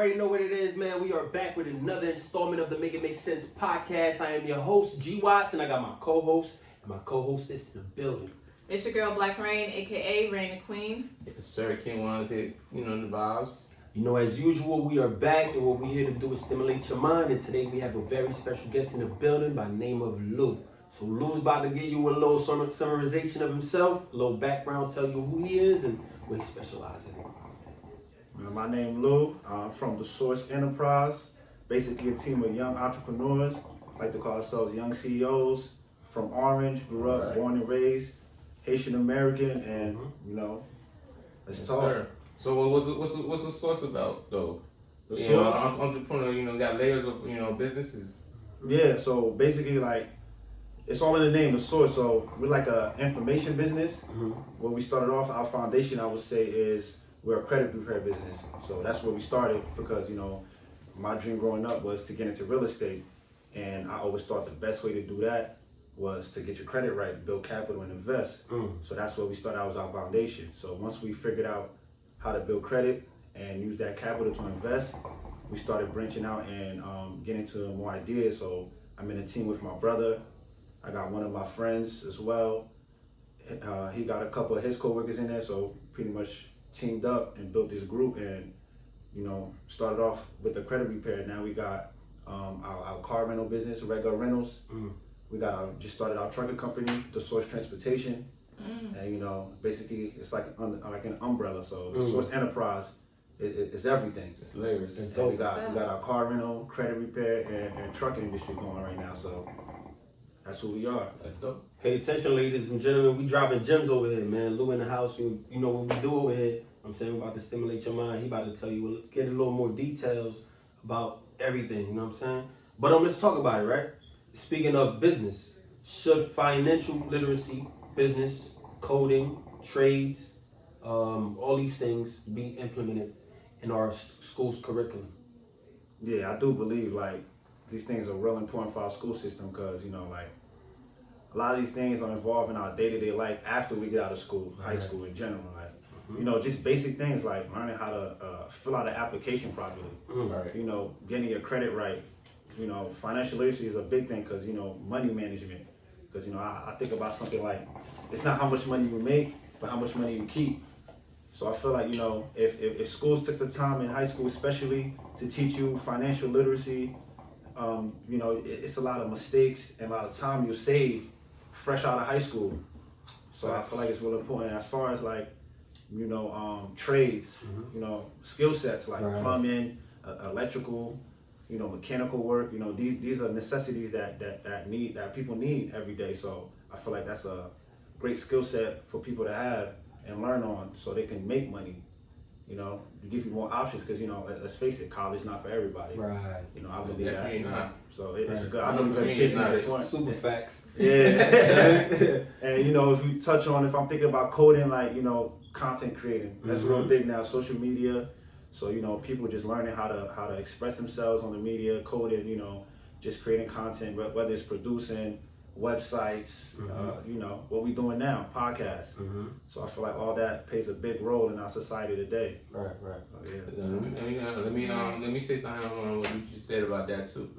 already know what it is, man. We are back with another installment of the Make It Make Sense podcast. I am your host, G Watts, and I got my co-host and my co-hostess in the building. It's your girl, Black Rain, a.k.a. Rain the Queen. Yes, sir. King One's hit, the vibes. You know, as usual, we are back, and what we're here to do is stimulate your mind. And today we have a very special guest in the building by the name of Lou. So Lou's about to give you a little summarization of himself, a little background, tell you who he is and what he specializes in. My name Lou. I'm from the Source Enterprise, basically a team of young entrepreneurs. Like to call ourselves young CEOs. From Orange, grew up, born and raised, Haitian American, and let's Yes, talk. Sir. So what's the source about though? The Source, source, entrepreneur, got layers of businesses. yeah. So basically, like, it's all in the name, the source. So we're like a information business. When we started off, our foundation, I would say, is we're a credit repair business. So that's where we started because my dream growing up was to get into real estate, and I always thought the best way to do that was to get your credit right, build capital, and invest. So that's where we started. That was our foundation. So once we figured out how to build credit and use that capital to invest, we started branching out and getting into more ideas. So I'm in a team with my brother. I got one of my friends as well. He got a couple of his coworkers in there, so pretty much teamed up and built this group and, started off with the credit repair. Now we got our car rental business, regular rentals. We got just started our trucking company, the Source Transportation. And, basically it's like an umbrella. So the Source Enterprise is everything. It's layers. We got our car rental, credit repair, and trucking industry going right now. So that's who we are. That's dope. Pay attention, ladies and gentlemen. We dropping gems over here, man. Lou in the house. You know what we do over here. I'm saying we're about to stimulate your mind. He about to tell you, get a little more details about everything. You know what I'm saying? But let's talk about it, right? Speaking of business, should financial literacy, business, coding, trades, all these things be implemented in our school's curriculum? Yeah, I do believe these things are real important for our school system because a lot of these things are involved in our day-to-day life after we get out of school, high school in general. Just basic things like learning how to fill out an application properly. Right. Getting your credit right. Financial literacy is a big thing because money management. Because I think about something like it's not how much money you make, but how much money you keep. So I feel like if schools took the time in high school, especially to teach you financial literacy, it's a lot of mistakes and a lot of time you save fresh out of high school. So I feel like it's really important as far as trades, skill sets like plumbing, electrical, mechanical work. These are necessities that people need every day. So I feel like that's a great skill set for people to have and learn on, so they can make money. To give you more options because let's face it, college not for everybody. Right. I believe Definitely that. not. So it's Right. good. I believe education is important. Super facts. Yeah. And if you touch on, if I'm thinking about coding, content creating, that's real big now. Social media. So people just learning how to express themselves on the media, coding. Just creating content, whether it's producing websites, what we doing now, podcasts. So I feel like all that plays a big role in our society today. Right. Let me say something on what you said about that too.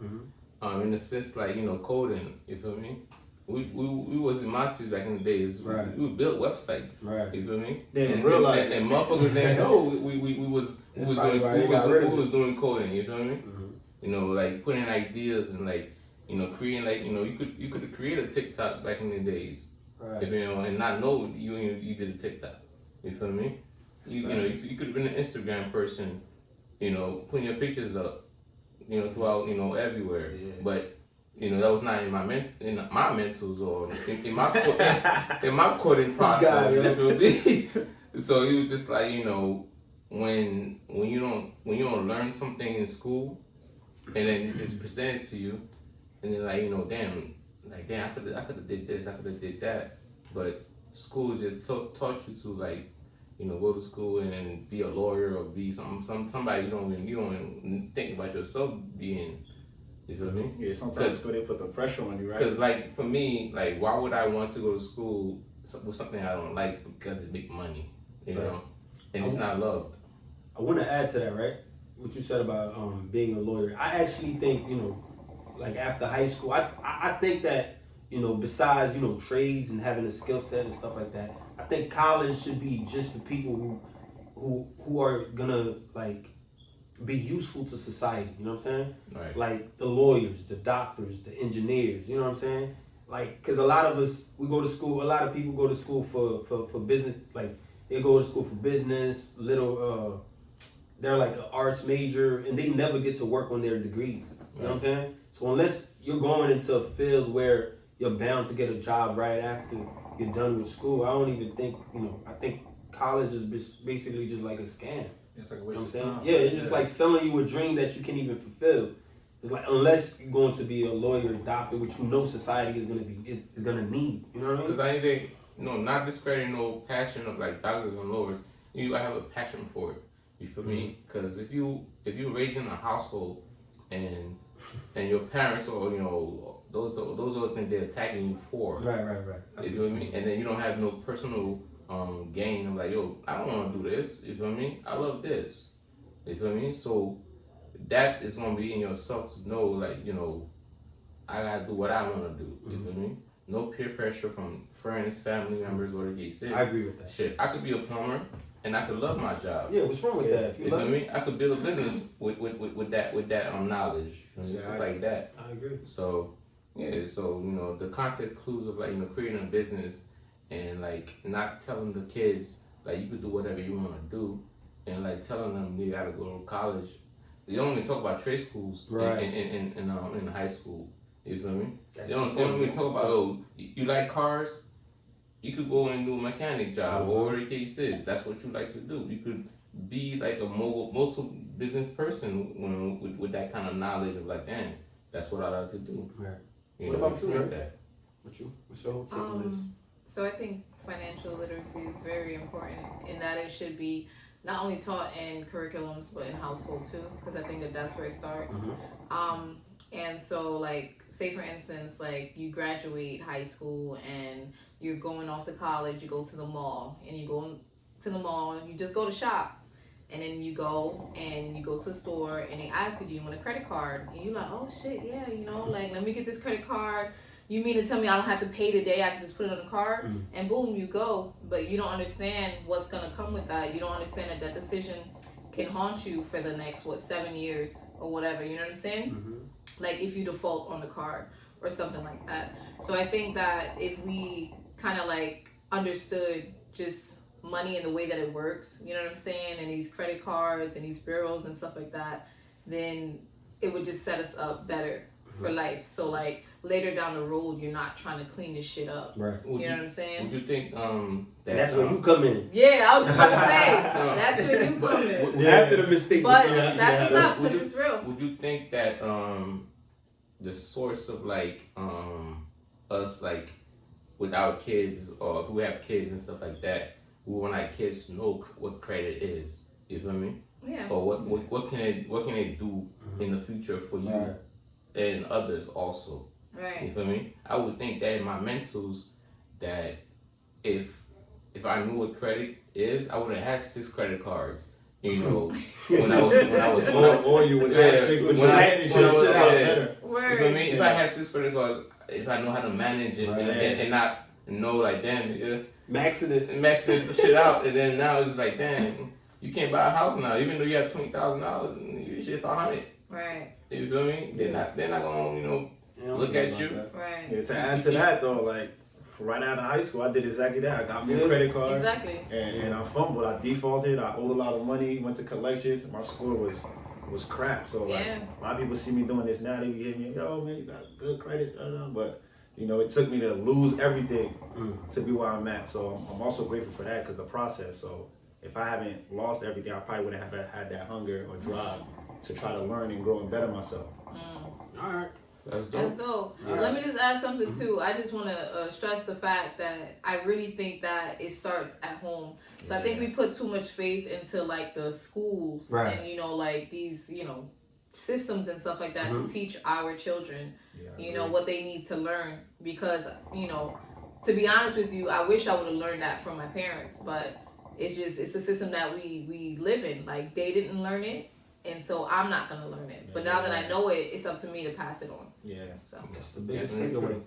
In the sense coding, you feel me? We was in MySpace back in the days. Right. We would build websites. Right. You feel me? They didn't realize and motherfuckers didn't know we was doing coding. You feel me? Putting ideas and creating you could create a TikTok back in the days. Right. And not know you did a TikTok. You feel me? You could have been an Instagram person. Putting your pictures up. Throughout everywhere. Yeah. But that was not in my mentals or in my coding process. You feel me? So it was just when you don't learn something in school and then it just presented to you and then damn, I could have did this, I could have did that, but school just taught you to go to school and then be a lawyer or be somebody you don't even think about yourself being. You feel me? Yeah, sometimes they put the pressure on you, right? Because for me, why would I want to go to school with something I don't like because it make money, you know? And it's not loved. I want to add to that, right? what you said about being a lawyer. I actually think, you know, like after high school, I think that, you know, besides, you know, trades and having a skill set and stuff like that, I think college should be just for people who are gonna like be useful to society. You know what I'm saying? Right. Like the lawyers, the doctors, the engineers. You know what I'm saying? Like, cause a lot of us, we go to school. A lot of people go to school for business. Like they go to school for business. They're like an arts major, and they never get to work on their degrees. You know what I'm saying? So unless you're going into a field where you're bound to get a job right after you're done with school, I don't even think, you know, I think college is basically just like a scam. It's like a You know waste what I'm of saying? time. Yeah, it's just like selling you a dream that you can't even fulfill. It's like, unless you're going to be a lawyer, a doctor, which you know society is gonna need. You know what I mean? Because I think, you know, not discrediting no passion of like doctors and lawyers, you gotta have a passion for it. You feel me? Because if you raised in a household and your parents, or you know, those are the things they're attacking you for. Right. You feel me? And then you don't have no personal gain. I'm like, yo, I don't want to do this. You feel me? I love this. You feel me? So that is gonna be in yourself to know, like, you know, I gotta do what I want to do. You feel me? No peer pressure from friends, family members, whatever the case is. I agree with that. Shit, I could be a plumber and I could love my job. Yeah, what's wrong with that? If You feel me? I could build a business with that knowledge, and stuff like that. I agree. So yeah, so you know, the content clues of like, you know, creating a business and like not telling the kids like you could do whatever you want to do, and like telling them they gotta go to college. They don't even talk about trade schools in high school. You feel me? They don't even talk about, oh, you like cars? You could go and do a mechanic job, or whatever the case is. That's what you like to do. You could be like a multiple business person with that kind of knowledge of like, damn, that's what I like to do. Right. You What know, about you, experience right? that. What's your whole take on this? So I think financial literacy is very important in that it should be not only taught in curriculums but in household too, because I think that's where it starts. And so like, say for instance, like you graduate high school and you're going off to college, you go to the mall and you just go to shop. And then you go to a store and they ask you, do you want a credit card? And you're like, oh shit, yeah, you know, like let me get this credit card. You mean to tell me I don't have to pay today, I can just put it on the card? And boom, you go. But you don't understand what's gonna come with that. You don't understand that decision can haunt you for the next 7 years or whatever, you know what I'm saying? Like if you default on the card or something like that. So I think that if we kind of like understood just money and the way that it works, you know what I'm saying, and these credit cards and these bureaus and stuff like that, then it would just set us up better for life. So like later down the road, you're not trying to clean this shit up. Right. You know what I'm saying? Would you think That's where you come in. Yeah, I was just about to say that's where you come in. After the mistakes. But that's what's up, because it's real. Would you think that the source of like us like with our kids, or if we have kids and stuff like that, we want our kids to know what credit is. You feel me? Yeah. Or what can they do in the future for you and others also. Right. You feel me? I would think that in my mentals that if I knew what credit is, I would have had 6 credit cards. You know, when I was or you would have 6 when you manage your shit out better. You feel me? If I had 6 credit cards, if I know how to manage it and not know like, damn, nigga, maxing the shit out, and then now it's like, damn, you can't buy a house now, even though you have $20,000 and you shit $500. Right. You feel me? They're not gonna, you know, look at you. Right. Yeah, to add to that though, like right out of high school, I did exactly that. I got me a credit card. Exactly. And I fumbled. I defaulted. I owed a lot of money. Went to collections. My score was crap. So like a lot of people see me doing this now. They be hitting me, yo man, you got good credit. But you know, it took me to lose everything to be where I'm at. So I'm also grateful for that because the process. So if I haven't lost everything, I probably wouldn't have had that hunger or drive to try to learn and grow and better myself. All right. That's dope. And so, let me just add something too. I just want to stress the fact that I really think that it starts at home. So I think we put too much faith into like the schools and, you know, like these, you know, systems and stuff like that to teach our children, you know, what they need to learn. Because, you know, to be honest with you, I wish I would have learned that from my parents, but it's the system that we live in. Like they didn't learn it. and so I'm not gonna learn it. But now that I know it, it's up to me to pass it on. Yeah. So That's the biggest Yeah, takeaway.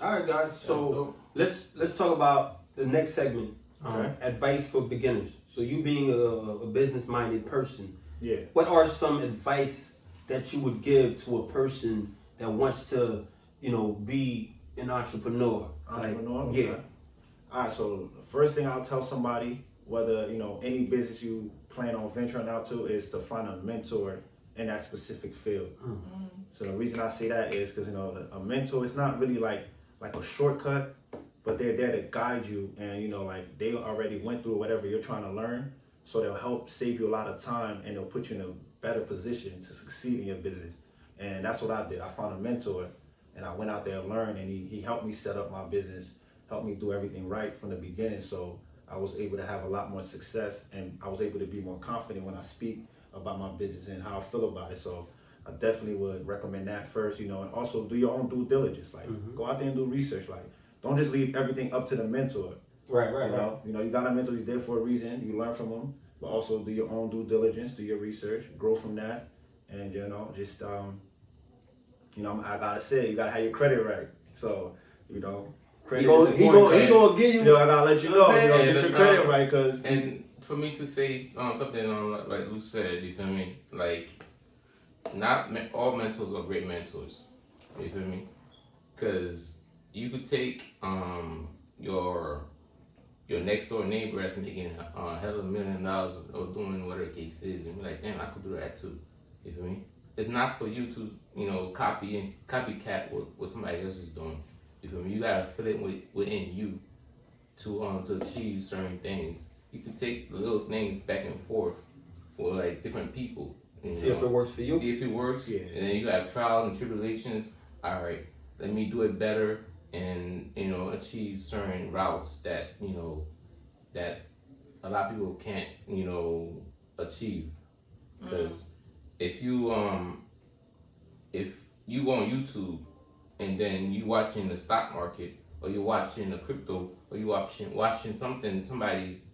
All right, guys. So let's talk about the next segment. Advice for beginners. So you being a business-minded person, Yeah. what are some advice that you would give to a person that wants to, be an entrepreneur? Entrepreneur? Yeah. Okay. All right, so the first thing I'll tell somebody, whether, any business you plan on venturing out to, is to find a mentor in that specific field. So the reason I say that is because, a mentor is not really like a shortcut, but they're there to guide you, and they already went through whatever you're trying to learn, so they'll help save you a lot of time, and they'll put you in a better position to succeed in your business. And that's what I did. I found a mentor, and I went out there and learned, and he helped me set up my business, helped me do everything right from the beginning, so I was able to have a lot more success, and I was able to be more confident when I speak about my business and how I feel about it. So I definitely would recommend that first, and also do your own due diligence. Go out there and do research. Don't just leave everything up to the mentor. Right. You got a mentor, he's there for a reason. You learn from him, but also do your own due diligence, do your research, grow from that, and just I gotta say, you gotta have your credit right. So credit He gonna give you. I gotta let you know, get your credit right, cause. And for me to say something like Luke said, you feel me? Not all mentors are great mentors. You feel me? Because you could take your next door neighbor that's making a hell of $1 million or doing whatever the case is, and be like, damn, I could do that too. You feel me? It's not for you to copycat what somebody else is doing. You feel me? You gotta feel it within you to achieve certain things. You can take little things back and forth for different people. See if it works for you. See if it works. Yeah. And then you got trials and tribulations. All right, let me do it better and achieve certain routes that that a lot of people can't achieve. Because if you go on YouTube and then you watching the stock market, or you're watching the crypto, or you watching somebody's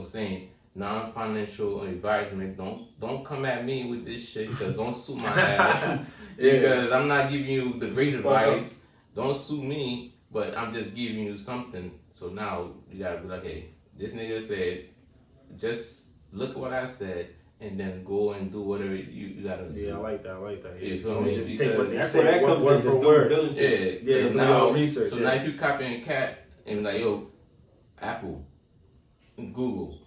saying non-financial advisement, don't come at me with this shit, because don't sue my ass. Because I'm not giving you the great advice. Don't sue me, but I'm just giving you something. So now you gotta be like, hey, this nigga said, just look at what I said, and then go and do whatever you gotta do. Yeah, I like that. Yeah. You feel me? Just take what they That's say, where that comes word in, for the word. due diligence. Yeah, And now, research. so now if you copying cat and be like, yo, Apple, Google,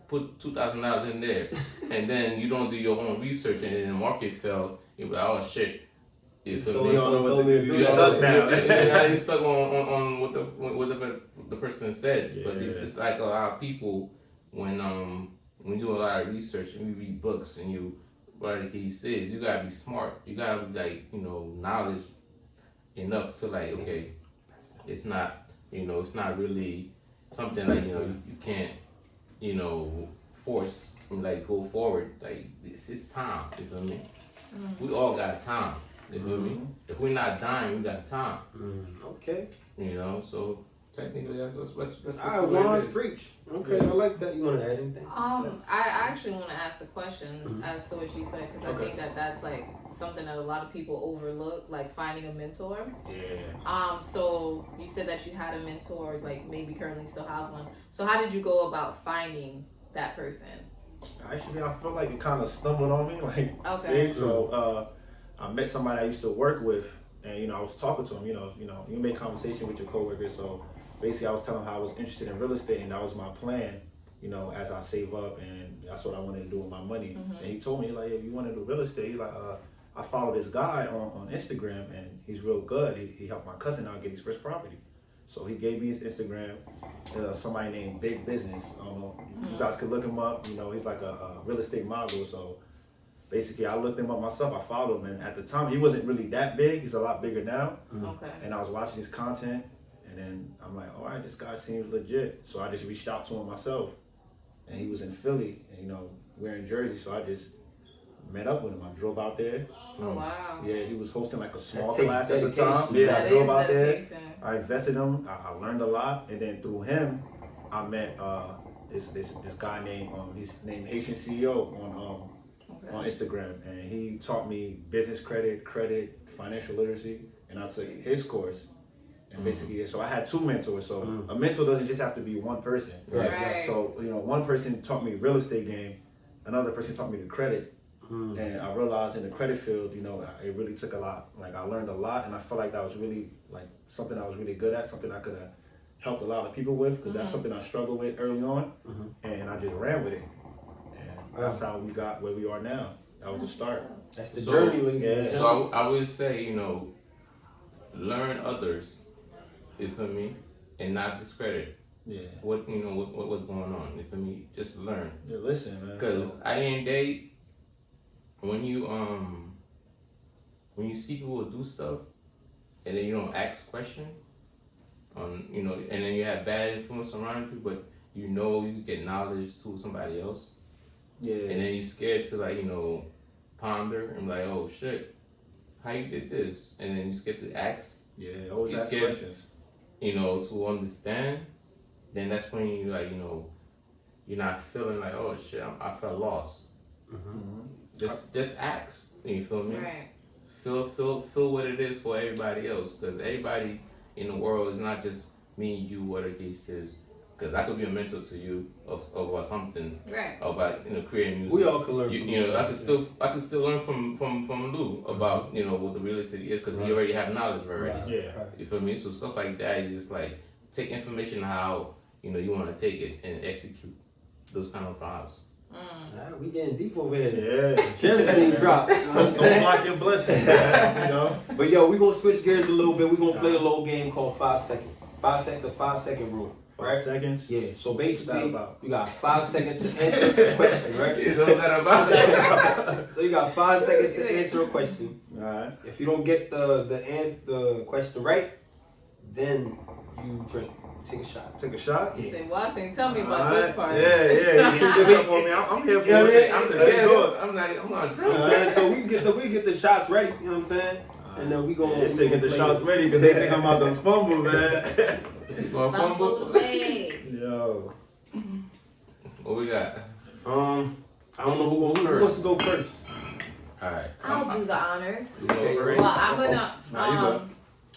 put $2,000 in there, and then you don't do your own research, and then the market fell, you be like, oh shit. You feel me? You're stuck now. You're stuck on what the person said. Yeah. But it's like a lot of people when you do a lot of research and you read books and you whatever he says, you gotta be smart. You gotta be knowledge enough to okay, it's not it's not really something you can't force and go forward. It's time. You feel me? We all got time. You feel me? If we're not dying, we got time. Okay. So technically that's All right, Juan, preach. Okay, I like that. You want to add anything? I actually want to ask a question as to what you said, because I think that's something that a lot of people overlook, finding a mentor. Yeah. So you said that you had a mentor, maybe currently still have one. So how did you go about finding that person? Actually, I feel like it kind of stumbled on me. Okay. So I met somebody I used to work with, and I was talking to him. You make conversation with your coworkers. So basically, I was telling him how I was interested in real estate, and that was my plan. As I save up, and that's what I wanted to do with my money. And he told me hey, you want to do real estate? He's like, I follow this guy on Instagram, and he's real good. He helped my cousin out get his first property. So he gave me his Instagram. Somebody named Big Business. I don't know. You guys could look him up. He's like a real estate mogul. So basically, I looked him up myself. I followed him, and at the time, he wasn't really that big. He's a lot bigger now. Okay. And I was watching his content, and then I'm like, all right, this guy seems legit. So I just reached out to him myself, and he was in Philly, and we're in Jersey, so I just met up with him. I drove out there. Oh wow. Yeah, he was hosting a small That takes class at the dedication. time. Yeah, I drove out there. Dedication. I invested him. I learned a lot, and then through him, I met this guy named his name Haitian CEO on on Instagram, and he taught me business credit, financial literacy, and I took his course. And basically, so I had 2 mentors. So a mentor doesn't just have to be one person. Right. So one person taught me real estate game, another person taught me the credit, and I realized in the credit field, it really took a lot. Like I learned a lot, and I felt like that was really like something I was really good at, something I could have helped a lot of people with, because that's something I struggled with early on, and I just ran with it. And that's how we got where we are now. That was the start. That's the journey, ladies. Yeah. So I would say, learn others. You feel me? And not discredit. Yeah. What's going on? You feel me? Just learn. Yeah, listen, man. Because at the end of the day, when you see people do stuff, and then you don't ask questions, and then you have bad influence around you, but you get knowledge to somebody else. Yeah. And then you're scared to ponder and like, oh shit, how you did this? And then you scared to ask. Yeah, always You ask scared, questions. to understand. Then that's when you you're not feeling like, oh shit, I felt lost. Just ask. You feel me? Right. Feel what it is for everybody else, because everybody in the world is not just me and you, whatever the case is. Because I could be a mentor to you of something, Right. about creating music. We all can learn. I can still learn from Lou about what the real estate is, because you already have knowledge already. Right. Yeah. You feel me? So stuff like that, you just like take information how you want to take it and execute those kind of vibes. Alright, we getting deep over here. Yeah. Gems being dropped. You know what I'm Don't saying? block your blessing, man. But yo, we gonna switch gears a little bit. We gonna play a little game called 5 second. 5 second rule. 5 seconds. Yeah. So basically, about? you got 5 seconds to answer the question, right? Is all that about? So you got 5 seconds to answer a question. All right. If you don't get the question right, then you drink. Take a shot. Take a shot. Yeah. Say, Watson, tell me about All this right. part. Yeah. You keep this up on me. I'm here for it. I'm the Let's guest. do it. I'm not You drunk. know what I'm saying? So we get the shots ready. You know what I'm saying? And then we gonna They say get the play shots this. ready because they think I'm about to fumble, man. You gonna Fumble fumble? away. Yo. What we got? I don't know who wants to go first. All right. I'll do the honors. You go first? Well, I'm gonna. Nah, you go.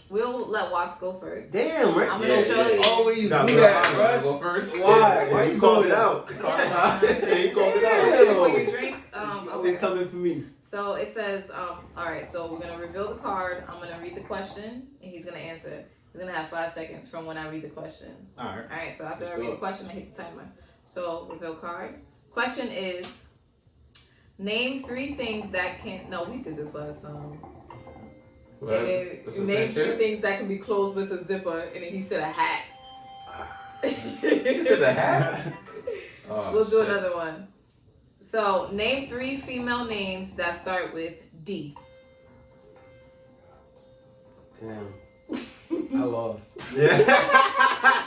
We'll let Watts go first. Damn, right? I'm gonna show you. Always do Nah, that, You Russ. go first. Why? Why You you called calling it out. Yeah. Yeah, you called it Yeah. out. For your drink. Always Okay. coming for me. So it says, all right. So we're gonna reveal the card. I'm gonna read the question, and he's gonna answer it. He's gonna have 5 seconds from when I read the question. All right. All right. So after Let's I read go. the question, I hit the timer. So reveal card. Question is, name 3 things that can. No, we did this last time. Well, And it's the then name same 3 shit. things that can be closed with a zipper, and then he said a hat. You said the hat? Oh, We'll do shit. another one. So, name 3 female names that start with D. Damn. I lost. Yeah.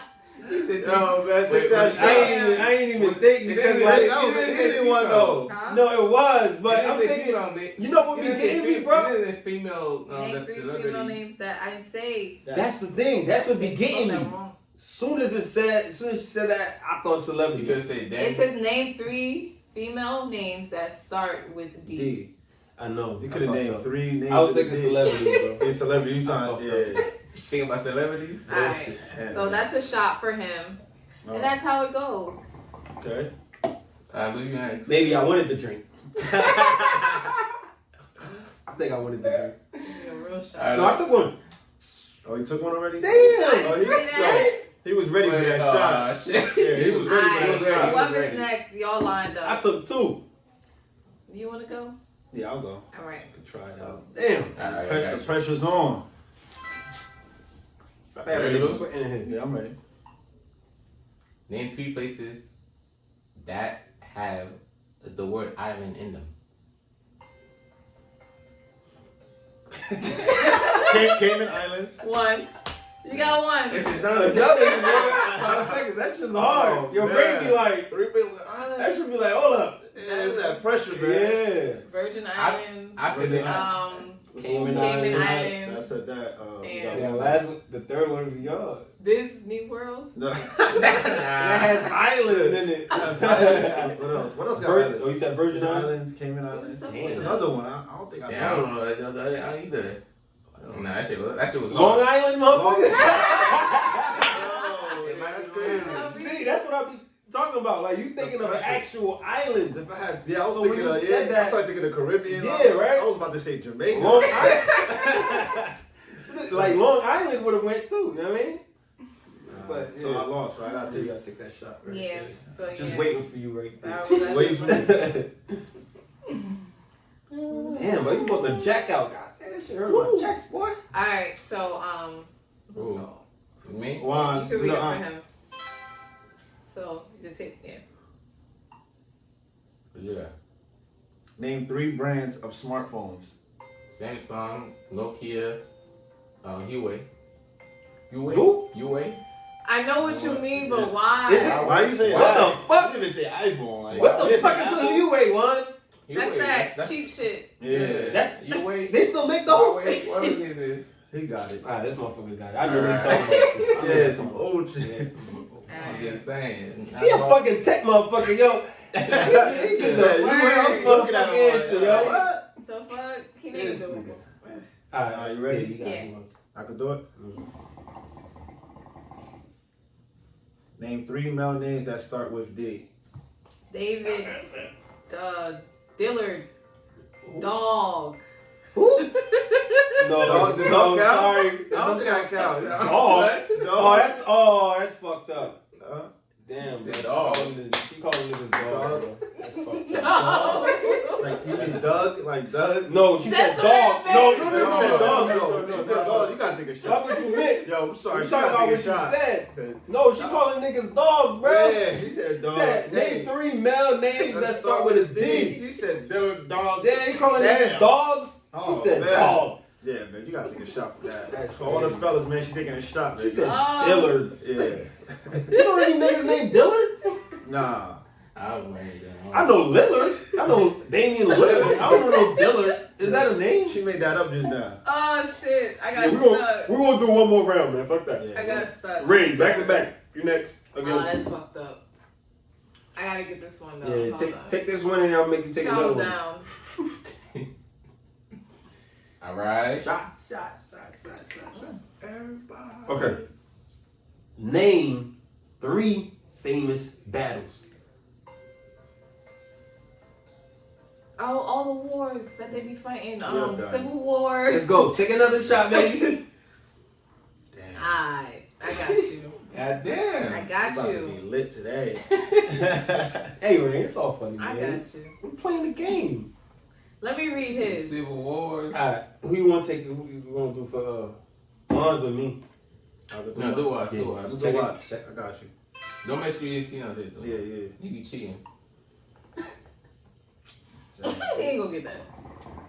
He said, Yo, man, Wait, take that wait, shot. I ain't even think because didn't- like, that was You an didn't easy say one, though. Huh? no, it was, but He I'm said thinking. female name. You know what He be didn't say getting me, fem- bro? He didn't say female. Name That's 3 female celebrities. names that I didn't say. That's the thing. That's what be They getting spelled me. that wrong. As soon as she said that, I thought You celebrity. could say It damn. says name 3 female names that start with D. D. I know. You I could have fucked named up. 3 names. I was of the thinking day. celebrity, bro. Yeah, celebrity. You I trying? fucked Yeah. Thinking about celebrities. Alright. So that's a shot for him. And that's how it goes. Okay. Lou, you next. Maybe I wanted the drink. I think I wanted the drink. A real shot. Alright. No, I took one. Oh, you took one already? Damn. Oh, I didn't say that. he was ready for that shot. Shit. Yeah, he was ready for that Alright, shot. whoever's next, y'all lined I up. took 2. You want to go? Yeah, I'll go. Alright. Could try it out. Damn. Alright, The pressure's on. I had a nigga sweating in here. Yeah, I'm ready. Name 3 places that have the word island in them. Cayman Islands. 1. You got 1. It's just Y'all done. niggas want 5 seconds. That shit's hard. Oh, Your man. brain be like, 3 Cayman Islands. that should be like, hold up. Yeah, it's that pressure, man. Yeah. Virgin Islands. I could. Cayman Cayman Islands. I said that. And- The third one would be yours. Disney World. No. That has islands in it. What else? What else got islands? Oh, you said Virgin Islands? Islands, Cayman Islands. Damn. What's another one? I don't think I Yeah, I know. don't know. I either. Nah, that shit was Long hard. Island, motherfucker. Oh, It might that's be crazy. Long See, that's what I be talking about. Like, you thinking of an actual island. If I had, I was So when thinking you of, said I that- started thinking of Caribbean. Yeah, I right? was about to say Jamaica. Long Island. Like, Long Island would have went too, you know what I mean? But, So yeah. I lost, right? I You take gotta take that shot, right? Yeah. So yeah. Just waiting for you right So there. I was like- Wait for me. Damn, but you pulled the jack out. God damn, that shit hurt my chest, boy. All right. So let's Ooh. go. Me? One, You should read it no, for him. So just hit What you got? Name 3 brands of smartphones. Samsung, Nokia, Huawei. Who? Huawei? I know what you mean, but why? Is it? Why you say What that? the fuck? Even say iPhone. Like, What the Listen, fuck is the Huawei ones? That's that cheap shit. Yeah, That's Huawei. they still make those. Huawei. What is this? he got it. Alright, this motherfucker got it. I know what he's talking about. Yeah, some old shit. Yeah, some- I'm just saying. He a fucking tech motherfucker, yo. He just a You real else looking at motherfucking him answer, like, yo. what? The fuck? He This needs to. nigga. Alright, you ready? Yeah, you got Yeah. it. I could do it. Name 3 male names that start with D. David, Dillard, Dog. Who? No, Dog, the no, dog count? sorry. I don't think I count. Dog. That's fucked up. Damn, Said bro. dog. She calling niggas dog, bro. That's fucked up. No. Like, you mean Doug? Like Doug? No, she That's said what dog. I No, meant. no, no, she said dog. No, you said dog. You gotta take a That's shot. what you meant. Yo, I'm sorry. You She talking about gotta what take you a shot. said. No, she calling niggas dogs, bro. Yeah, she said She dog. said, name 3 male names that start with a D. He said dog. Then he calling Damn. niggas dogs. Oh, She said man. dog. Yeah, man, you gotta take a shot for that. That's For all the crazy. fellas, man, she's taking a shot, She baby. said Oh. Dillard. Yeah. You know any niggas named Dillard? Nah. I don't know anything. I know Lillard. I know Damian Lillard. I don't know no Dillard. Is that a name? She made that up just now. Oh shit! I got we're stuck. gonna do one more round, man. Fuck that. Yeah. I got stuck. Ready, back to back. You next. Oh, Again. that's fucked up. I gotta get this one though. Yeah, Hold on. take this one and I'll make you take Calm another down. All right. one. Shot. Okay. Name 3 famous battles. Oh, all the wars that they be fighting. done. Civil War. Let's go. Take another shot, baby. Damn. Alright, I got you. God damn. I got About to be you. lit today. Hey, Rain, it's all funny, I man. got you. We're playing the game. Let me read his. Civil Wars. Alright, who you want to take? Who you want to do for Mons or me? No, do watch. Yeah. Do watch. Let's go watch. I got you. Don't make sure you see nothing though. Yeah, yeah. You be cheating. He ain't gonna get that.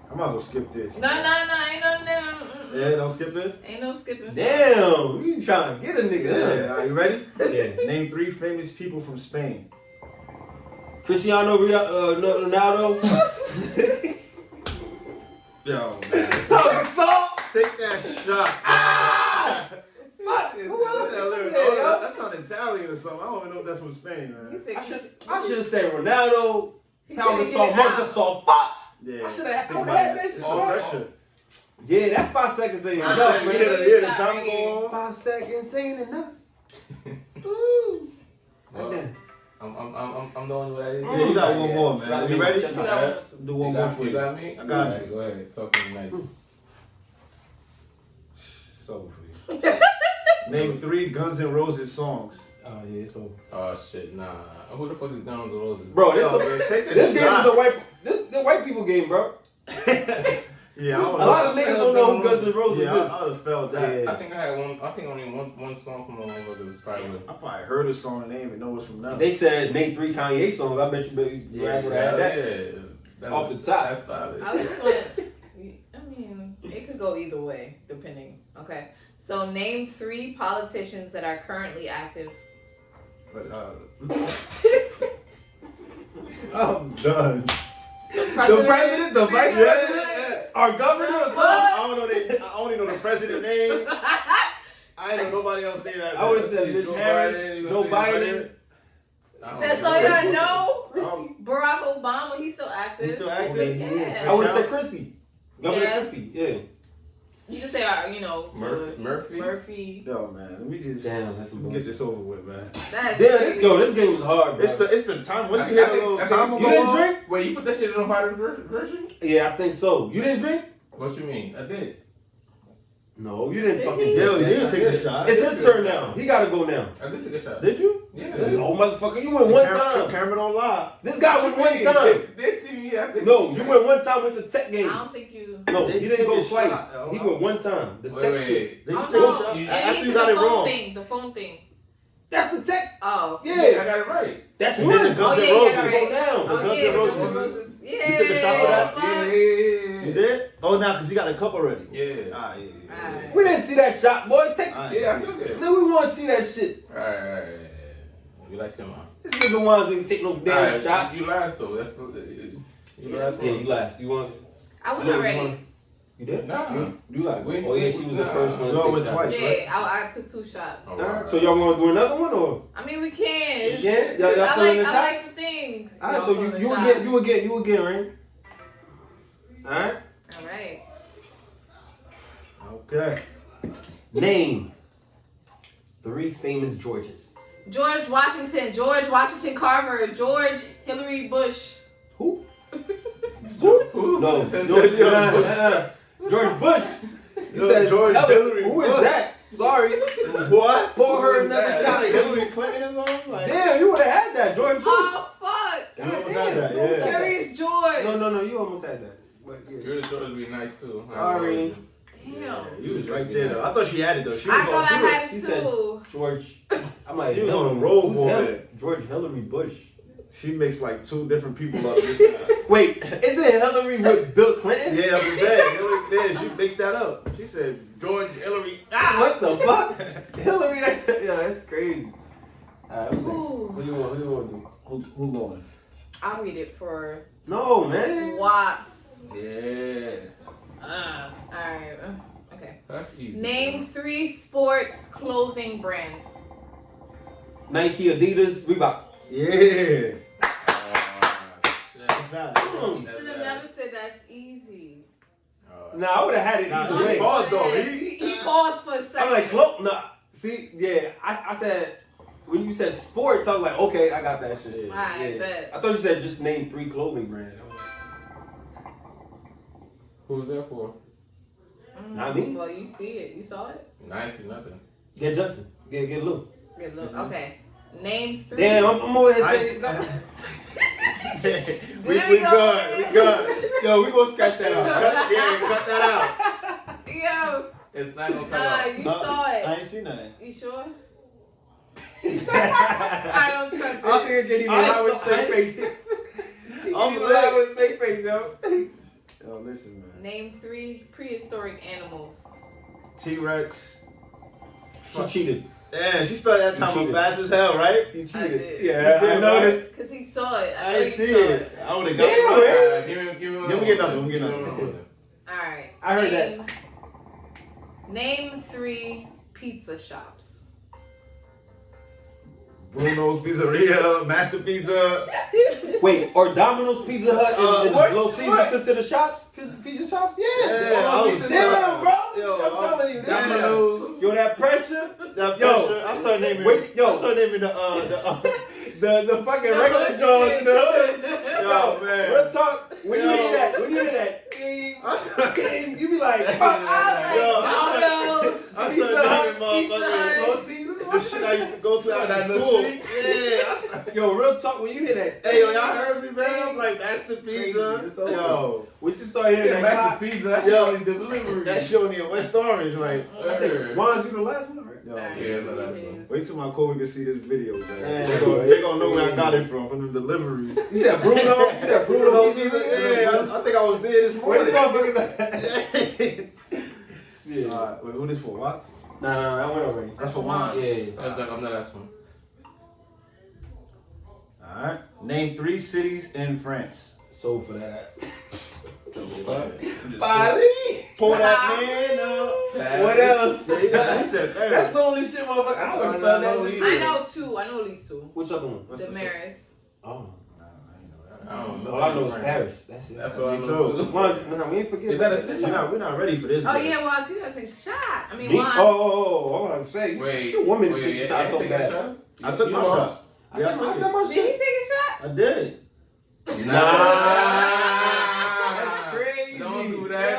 I'm about to skip this. No, ain't no. Yeah, don't skip this. Ain't no skipping. Damn, you trying to get a nigga? Yeah, are you ready? Yeah. Name 3 famous people from Spain. Cristiano Ronaldo. Yo, man. Talking salt. Take that shot. Ah! Fuck. Who else? That sounds Italian or something. I don't even know if that's from Spain, He man. said, I should have said Ronaldo. he Pound the couldn't salt, get it mark the out. salt. Fuck. Yeah. I should've had- Think I would've about had it. that It's shit. the pressure. Yeah, that 5 seconds ain't enough, Uh-uh, man. yeah. The time go on. 5 seconds ain't enough. Ooh. Well, Goddamn. I'm the only way. Yeah, you got one more, man. You ready? Check You out. got one. Do one You more got, for you you. got me? I got Alright, you. Go ahead. Talk to me nice. It's over for you. Name 3 Guns N' Roses songs. Oh yeah, it's over. Oh shit, nah. Who the fuck is Guns N' Roses? Bro, Yo, man, take this game shot. is the white people game, bro. Yeah, I don't A know. lot of niggas don't know who Guns N' Roses Yeah, is. I would have felt that. Yeah. I think I had one. I think only one song from the motherfuckers probably. I probably heard a song name and know it's from them. They said name 3 Kanye songs. I bet you Yeah, would have had that. yeah. That's Off the top. That's valid. I was going. I mean, it could go either way, depending. Okay, so name 3 politicians that are currently active. But, I'm done. The The president, the vice Yeah. president. Our governor or something? I don't know. I only know the president name. I ain't know nobody else's name. I would have said Miss Harris, Joe Biden. That's all y'all know. Barack Obama, he's still active. He's still active? Yeah. I would have said Christie. Governor Yeah. Christie, yeah. You can say, Murphy. Yo, man, let me just get this over with, man. That's Damn, yo, this game was hard, bro. It's the time. Once you hit a little time, you didn't drink? Wait, you put that shit in the harder version? Yeah, I think so. You didn't drink? What you mean? I did. No, you didn't fucking Yo, you drink. didn't take the shot. It's his turn now. He gotta go now. I did take a shot. Did you? Yeah. Oh, motherfucker, you went one time. Camera don't lie. This guy went one time. They see me after. No, you went one time with the tech game. I don't think you. No, They he didn't take go a twice. shot. He went one time. The tech shit. Wait. Did you Oh, take a no. shot? And After he you said got the it phone wrong. thing. The phone thing. That's the tech. Oh. Yeah, I Yeah. got it right. That's And one. then the Guns N' yeah, Roses. right. Go down. Oh, The Guns yeah, N' the Roses. Guns N' Roses. Yeah. You took a shot for that? fuck. You did? Oh, now because you got a cup already. Yeah. Ah, yeah. Alright. We didn't see that shot, boy. Take. Alright. Yeah, I took it. Then we want to see that shit. Alright. You like him, man. This nigga wants to take no damn Alright, shot. you last though. That's the you last Yeah, one. you last. You want? I went already. You did? Nah. You last. We- Oh yeah, she was the first one. You to all went take twice. shots. Yeah, I took 2 shots. Oh, Alright, so y'all want to do another one or? I mean, we can. Yeah, y'all I throwing the like shots? the thing. Alright, Y'all so throwing the you shots. again, right? Alright. All right. Okay. Name 3 famous Georges. George Washington Carver, George Hillary Bush. Who? Who? No, Said George George Bush. You No, said George Hillary Who is Bush. that? Sorry. What? Pour her Who is another that? shot. Hillary Clinton or something? Like, Damn, you would have had that, George Bush. Oh fuck! you almost had that, yeah. Curious George. No, you almost had that. But yeah. You're the short to be nice too. Sorry. Damn. You was right there, though. I thought she had it, though. She was I thought I had she it said- too. George. I'm like, She was on a roll who's for Hil- it. George Hillary Bush. She makes like 2 different people up this time. Wait, isn't Hillary with Bill Clinton? Yeah, I was there. Hillary, she mixed that up. She said, George Hillary. Ah! What the fuck? Hillary, yeah, that's crazy. Alright, who's next? Ooh. What do you want to do? Who going? I'll read it for No, man. Watts. Yeah. Alright. Okay. That's easy. Name 3 sports clothing brands. Nike, Adidas, Reebok. Yeah. You should have never said that's easy. Nah, I would have had it Nah, either he way. paused, though. He paused for a second. I'm like, nah. See, yeah, I said, when you said sports, I was like, okay, I got that shit. Alright, Yeah. bet. I thought you said just name 3 clothing brands. I was like, Who's that for? Not me. Well, you see it. You saw it? Nice or nothing. Get Justin. Get Lou. Good look. Okay. Name 3. Damn, I'm over here saying. We good. Yo, we gonna scratch that out. Cut that out. Yo. It's not gonna cut out. You saw it. I ain't seen nothing. You sure? I don't trust I it. think I can't even lie with straight face. I'm glad with straight face, yo. Yo, listen, man. Name 3 prehistoric animals. T-Rex. She cheated. Damn, she started that time cheated. fast as hell, right? You I cheated. did. Yeah, You did, I noticed. Because he saw it. I know ain't he see saw it. I would have got Damn, it. Give him Give me another one, give me another one. Alright. I heard that. Name 3 pizza shops. Bruno's Pizzeria, Master Pizza. Wait, or Domino's, Pizza Hut, and what? Little Caesars What? consider shops? Pizza shops? Yeah. Yeah, I was Damn, bro. Yo, I'm telling you. Damn. Domino's. Yo, that pressure. That Yo, pressure. I started naming. wait, yo. I started naming The fucking The regular hood Jones in the shit. hood. Yo, man. Real talk. When you Yo. hear that, ding, ding, you be like, That's fuck. it. Domino's. I Pizza started Hut, naming Pizza motherfuckers. Hut. Little Caesars. The shit I used to go to That after little school. street? Yeah. I started, Yo, real talk. When you hear that, hey, yo, y'all heard me, man? I'm like, Master Pizza. It's over. Yo. once you start hearing Yeah, that, Master Pizza. That's Yo. only delivery. That shit only in West Orange. Like, I think Juan's you the last one, right? yo. Yeah, no, that's one. Wait till my co-workers see this video, man. Yeah. They gonna know where I got it from the delivery. You said Bruno? You said Bruno? Yeah, I think I was there this Where the morning. motherfuckers at? Yeah. Alright, wait, who this for? Watts? Nah, that went already. That's for Watts. Yeah. I'm not asking. Alright. Name 3 cities in France. Sold for that ass. Body. Pull that man up. What else? He said, That's the only shit, motherfucker. I don't know that shit. I know two. I know at least two. Which other one? Damaris. Oh. I don't know. All I know is Paris. That's it. That's what I know too. We ain't forget. Is that a city? We're not ready for this. Oh yeah, well you gotta take a shot. I mean, Me? one. Oh, I was say. Wait. You want me to take a shot so take bad? shots? I took my shot. I said my Did he shit. take a shot? I did. Nah. That's crazy. Don't do that.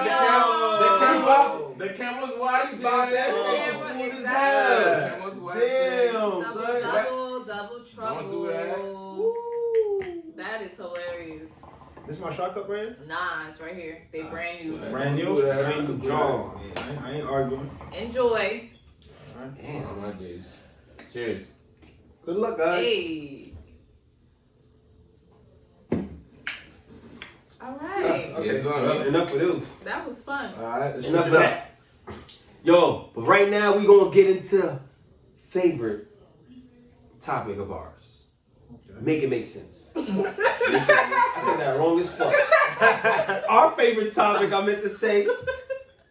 The camera's watching. That Camera's watching. Damn, Double trouble. Don't do that. Woo. That is hilarious. This is my shot cup right here? Nah, it's right here. They brand new. Brand new? Brand new John. I ain't arguing. Enjoy. Damn. Oh my days. Cheers. Good luck, guys. Hey. All right. Okay, Yes, well, enough of those. That was fun. Alright, let's Enough switch of it up. that. Yo, but right now we gonna get into favorite topic of ours. Make it make sense. I said that wrong as fuck. Our favorite topic, I meant to say,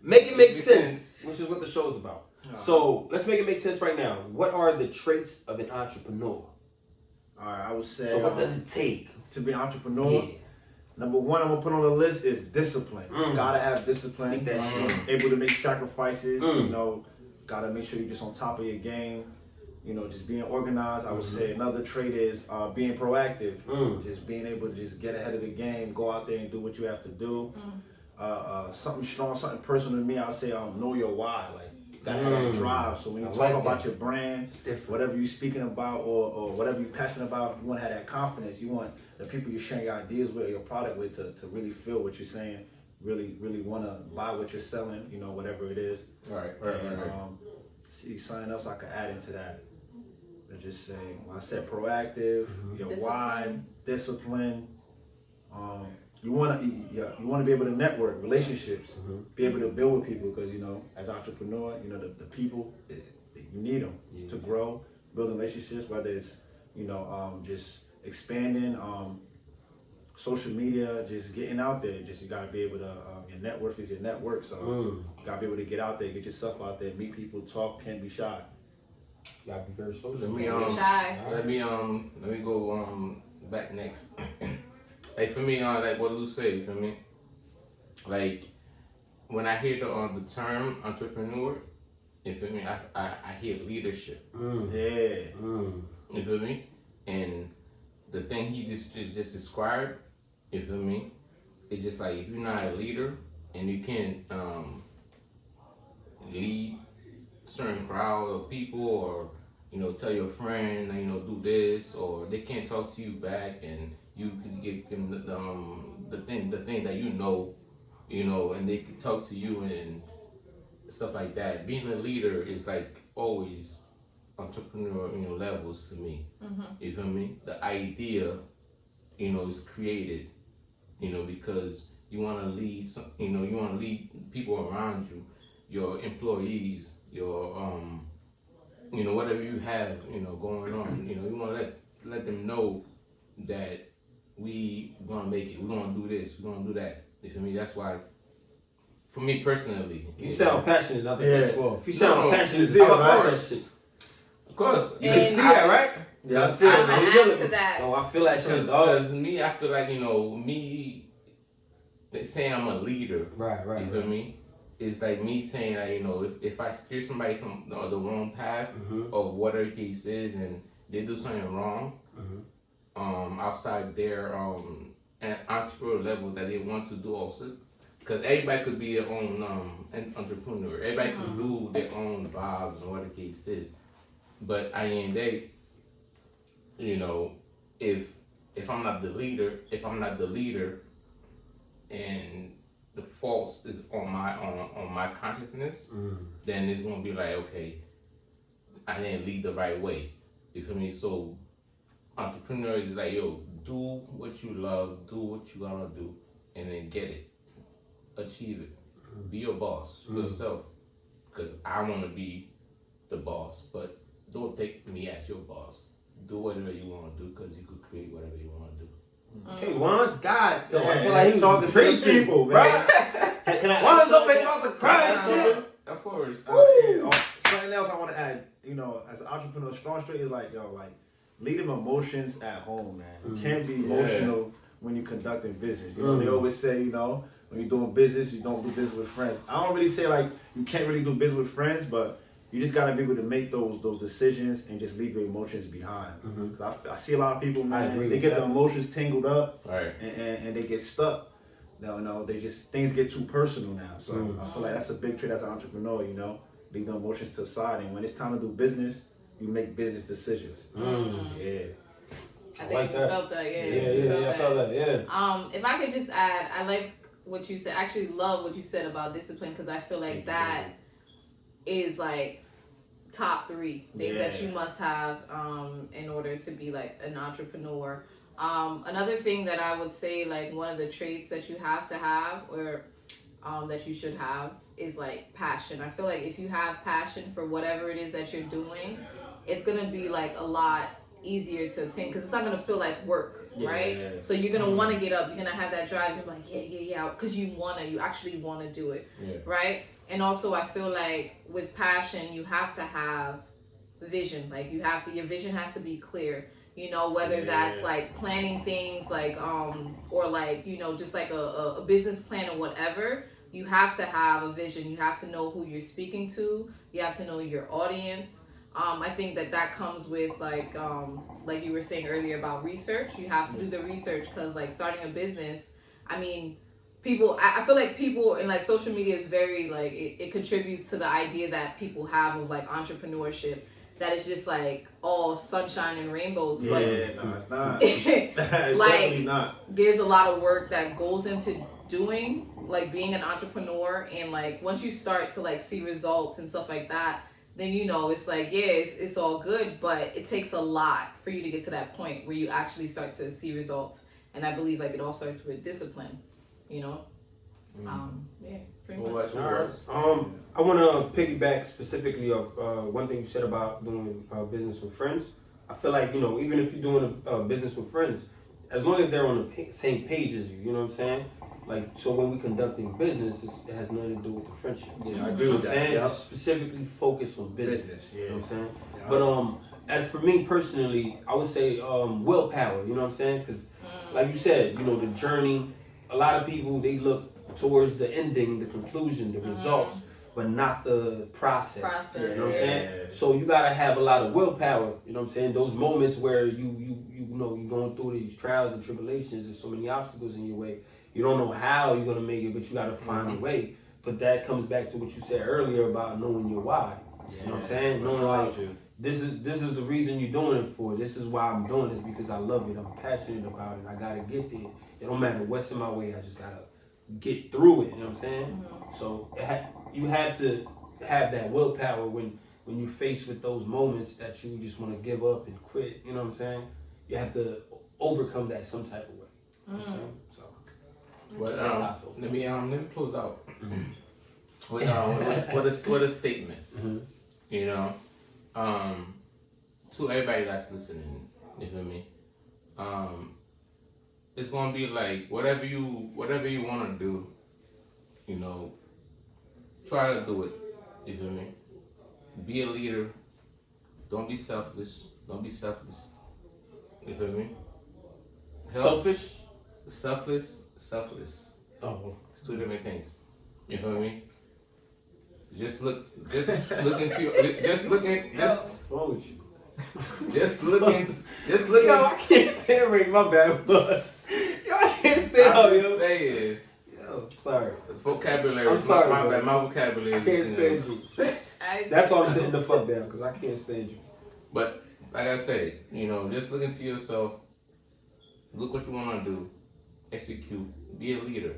make it make sense, which is what the show's about. So let's make it make sense right now. What are the traits of an entrepreneur? Alright, I would say So what does it take? to be an entrepreneur? Number one I'm gonna put on the list is discipline. Gotta have discipline. Speak that shit. Able to make sacrifices. You know, gotta make sure you're just on top of your game. You know, just being organized. I would say another trait is being proactive. Just being able to just get ahead of the game, go out there and do what you have to do. Something strong, something personal to me, I'll say know your why. Like, you gotta have that drive. So when you talk about your brand, whatever you're speaking about or whatever you're passionate about, you want to have that confidence. You want the people you're sharing your ideas with or your product with to really feel what you're saying, really want to buy what you're selling, you know, whatever it is. Right. See, something else I could add into that. Let's just say, when I said proactive, your why, discipline. You want to be able to network, relationships, be able to build with people because, you know, as an entrepreneur, you know, the people, you need them to grow, building relationships, whether it's, you know, just expanding, social media, just getting out there. Just you got to be able to, your net worth is your network. So you got to be able to get out there, get yourself out there, meet people, talk, can't be shy. You gotta be very social. Let me go back next. Like for me, like what Lou said, you feel me? Like when I hear the term entrepreneur, you feel me? I hear leadership. You feel me? And the thing he just described, you feel me? It's just like if you're not a leader and you can't lead certain crowd of people, or you know, tell your friend, you know, do this, or they can't talk to you back, and you can give them the thing that you know, and they can talk to you and stuff like that. Being a leader is like always entrepreneur, levels to me. You feel me? The idea, is created, because you want to lead you want to lead people around you, your employees, your whatever you have, going on. You want to let them know that we gonna make it. We're gonna do this. We're gonna do that. You feel me? That's why, for me personally, you sound passionate. I think that's well. If you sound passionate, of course. You can see that, right? Yeah, I see it. I'm gonna add to that. Oh, I feel that shit, dog. Because me, I feel like me. They say I'm a leader. Right. You feel me? It's like me saying that, if I steer somebody the wrong path of whatever the case is, and they do something wrong, outside their entrepreneur level that they want to do also, because everybody could be their own entrepreneur. Everybody can do their own vibes and whatever the case is. But at the end of the day, if I'm not the leader, and the fault is on my consciousness, then it's gonna be like, okay, I didn't lead the right way. You feel me? So entrepreneur is like, yo, do what you love, do what you gonna do, and then get it, achieve it. Be your boss, yourself, because I want to be the boss, but don't take me as your boss. Do whatever you want to do, because you could create whatever you want to do. Okay, Juan's God. Yo, I Yeah, feel like he was talking to preaching, the people, bro. man. Can I Juan's add up there something? about to cry and shit. Of course. Something else I want to add, you know, as an entrepreneur, strong straight is like, yo, like, leave them emotions at home, man. You can't be emotional when you're conducting business. You know, they always say, you know, when you're doing business, you don't do business with friends. I don't really say, like, you can't really do business with friends, but you just got to be able to make those decisions and just leave your emotions behind. Cause I see a lot of people, man, they get the emotions tangled up and they get stuck. No, they just, things get too personal now. So I feel like that's a big trait as an entrepreneur, you know, leave the emotions to the side. And when it's time to do business, you make business decisions. Yeah. I think you felt that, I felt that, yeah. If I could just add, I like what you said. I actually love what you said about discipline because I feel like that is like top 3 things that you must have in order to be like an entrepreneur. Another thing that I would say, like one of the traits that you have to have or that you should have is like passion. I feel like if you have passion for whatever it is that you're doing, it's going to be like a lot easier to obtain because it's not going to feel like work, right? So you're going to want to get up, you're going to have that drive, you're like, yeah, because you actually want to do it, right? And also I feel like with passion, you have to have vision. Like your vision has to be clear, you know, whether that's like planning things like, or like, you know, just like a business plan or whatever. You have to have a vision. You have to know who you're speaking to. You have to know your audience. I think that comes with like you were saying earlier about research. You have to do the research because like starting a business, I mean, I feel like people in like social media is very like, it contributes to the idea that people have of like entrepreneurship, that it's just like all sunshine and rainbows. No, it's not. Like, not. There's a lot of work that goes into doing like being an entrepreneur, and like once you start to like see results and stuff like that, then you know it's like it's all good, but it takes a lot for you to get to that point where you actually start to see results. And I believe like it all starts with discipline, you know. Pretty much. I want to piggyback specifically of one thing you said about doing business with friends. I feel like, you know, even if you're doing a business with friends, as long as they're on the same page as you know what I'm saying? Like, so when we conducting business, it has nothing to do with the friendship. Yeah, I agree with that. Just specifically focus on business. You know what I'm saying? Yeah. But as for me personally, I would say willpower. You know what I'm saying? Because like you said, you know, the journey. A lot of people, they look towards the ending, the conclusion, the results, but not the process. You know what I'm saying? So you gotta have a lot of willpower. You know what I'm saying? Those moments where you know you're going through these trials and tribulations, there's so many obstacles in your way. You don't know how you're gonna make it, but you gotta find a way. But that comes back to what you said earlier about knowing your why. You know what I'm saying? Knowing like this is the reason you're doing it for. This is why I'm doing this, because I love it. I'm passionate about it. I gotta get there. It don't matter what's in my way. I just gotta get through it. You know what I'm saying? So you have to have that willpower when you're faced with those moments that you just want to give up and quit. You know what I'm saying? You have to overcome that some type of way. You know what I'm saying? So. But let me close out. What a statement. You know, to everybody that's listening, you feel me? It's gonna be like whatever you want to do, you know, try to do it. You feel me? Be a leader. Don't be selfish. Don't be selfless. You feel me? Selfless. Oh, it's two different things. You feel me? Just look into what's wrong with you? Just look Yo, I can't stand Rick, my bad. Yo, I can't stand I'm yo. just saying. Yo, sorry. Vocabulary. I'm sorry, my bad. My vocabulary. I can't stand you. That's why I'm sitting the fuck down, because I can't stand you. But like I said, you know, just look into yourself. Look what you want to do. Execute. Be a leader.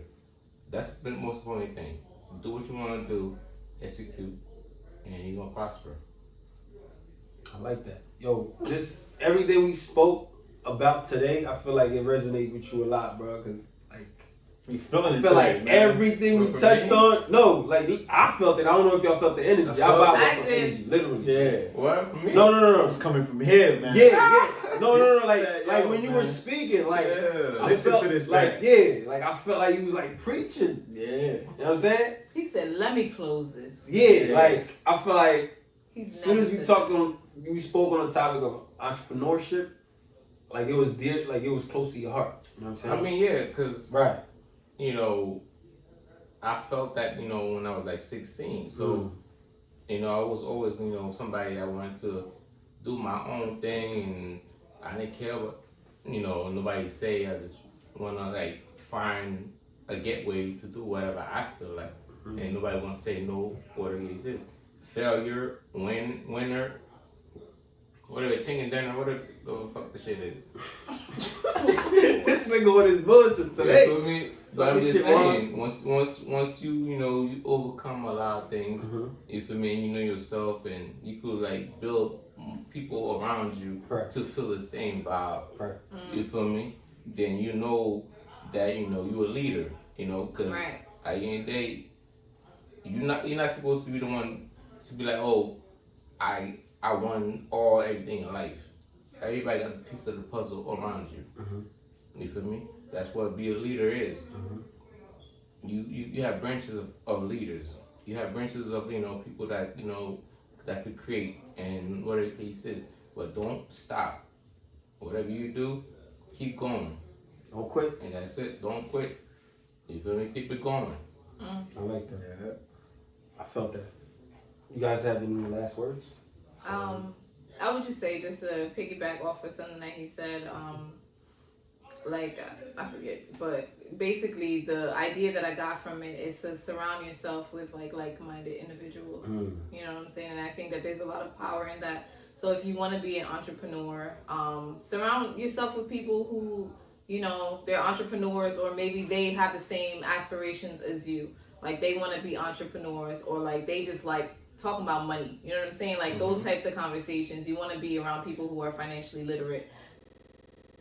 That's the most important thing. Do what you want to do. Execute. And you're going to prosper. I like that. Yo, everything we spoke about today, I feel like it resonates with you a lot, bro. Because, like, you feeling it I feel today, like man. everything we touched on, I felt it. I don't know if y'all felt the energy. I felt the energy, literally. Yeah. What? For me? No. It's coming from here, man. Yeah. No, like Said, like yo, when you man. were speaking, like Yeah. I Listen felt to this, like man. like I felt like he was like preaching. Yeah. You know what I'm saying? He said, "Let me close this." Yeah, like I feel like He's as soon as never we spoke on the topic of entrepreneurship, like it was dear, like it was close to your heart. You know what I'm saying? I mean, yeah, because right. you know, I felt that, you know, when I was like 16. So, you know, I was always, you know, somebody that wanted to do my own thing, and I didn't care what, you know, nobody say. I just want to like find a getaway to do whatever I feel like. And nobody want to say no, whatever it is. Failure, winner, whatever, chicken dinner, whatever the fuck the shit is. This nigga with his bullshit today. You feel me? So I'm just saying, once you know, you overcome a lot of things, you feel me, and you know yourself, and you could like build people around you to feel the same vibe. Right. You feel me? Then you know that, you know, you're a leader, you know, because at the end of the day, you're not supposed to be the one to be like, oh, I won everything in life. Everybody got a piece of the puzzle around you. You feel me? That's what be a leader is. You have branches of leaders. You have branches of, you know, people that, you know, that could create and whatever the case is. But don't stop. Whatever you do, keep going. Don't quit. And that's it. Don't quit. You feel me? Keep it going. I like that. Yeah. I felt that. You guys have any last words? I would just say, just to piggyback off of something that he said, I forget, but basically the idea that I got from it is to surround yourself with like-minded individuals. You know what I'm saying? And I think that there's a lot of power in that. So if you want to be an entrepreneur, surround yourself with people who, you know, they're entrepreneurs, or maybe they have the same aspirations as you. Like they want to be entrepreneurs, or like they just like talking about money. You know what I'm saying? Like those types of conversations. You want to be around people who are financially literate.